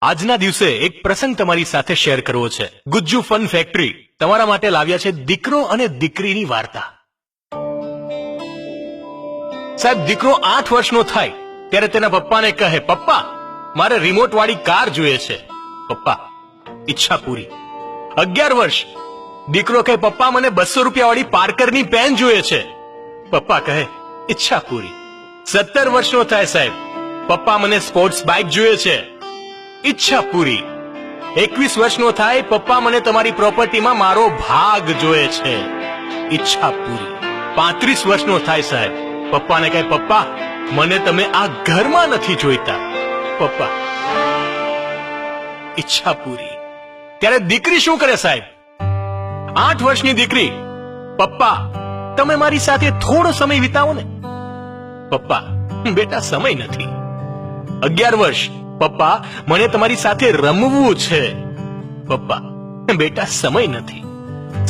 આજના દિવસે એક પ્રસંગ તમારી સાથે શેર કરવો છે। ગુજ્જુ ફન ફેક્ટરી તમારા માટે લાવ્યા છે દીકરો અને દીકરીની વાર્તા। સાહેબ, દીકરો 8 વર્ષનો થાય ત્યારે તેના પપ્પાને કહે, પપ્પા મારે રિમોટ વાળી કાર જોઈએ છે। પપ્પા, ઈચ્છા પૂરી। 11 વર્ષ, દીકરો કહે, પપ્પા મને 200 રૂપિયા વાળી પાર્કરની પેન જોઈએ છે। પપ્પા કહે, ઈચ્છા પૂરી। 17 વર્ષનો થાય સાહેબ, પપ્પા મને સ્પોર્ટ્સ બાઇક જોઈએ છે। ઈચ્છા પૂરી। 21 વર્ષનો થાય, પપ્પા મને તમારી પ્રોપર્ટીમાં મારો ભાગ જોઈએ છે। ઈચ્છા પૂરી। 35 વર્ષનો થાય સાહેબ, પપ્પાને કહે, પપ્પા મને તમે આ ઘરમાં નથી જોઈતા। પપ્પા, ઈચ્છા પૂરી। ત્યારે દીકરી શું કરે સાહેબ? 8 વર્ષની દીકરી, પપ્પા તમે મારી સાથે થોડો સમય વિતાવો ને। પપ્પા, બેટા સમય નથી। 11 વર્ષ, પપ્પા મને તમારી સાથે રમવું છે। પપ્પા, બેટા સમય નથી।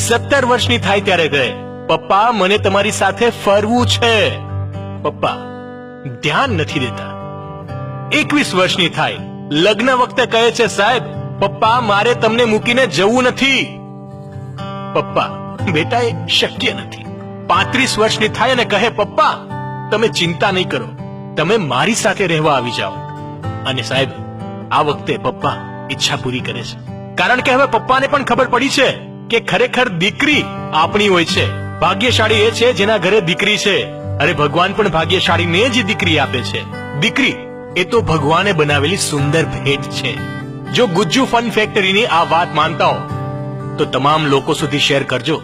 17 વર્ષની થાય ત્યારે કહે, પપ્પા મને તમારી સાથે ફરવું છે। પપ્પા, ધ્યાન નથી દેતા। 21 વર્ષની થાય, લગ્ન વખતે કહે છે, સાહેબ પપ્પા મારે તમને મૂકીને જવું નથી। પપ્પા, બેટા એ શક્ય નથી। 35 વર્ષની થાય અને કહે, પપ્પા તમે ચિંતા નહીં કરો, તમે મારી સાથે રહેવા આવી જાઓ। અને સાહેબ આ વખતે પપ્પા ઈચ્છા પૂરી કરે છે, કારણ કે હવે પપ્પાને પણ ખબર પડી છે કે ખરેખર દીકરી આપણી હોય છે। ભાગ્યશાળી એ છે જેના ઘરે દીકરી છે। અરે ભગવાન પણ ભાગ્યશાળીને જ દીકરી આપે છે। દીકરી એ તો ભગવાને બનાવેલી સુંદર ભેટ છે। જો ગુજ્જુ ફન ફેક્ટરીની આ વાત માનતા હો તો તમામ લોકો સુધી શેર કરજો।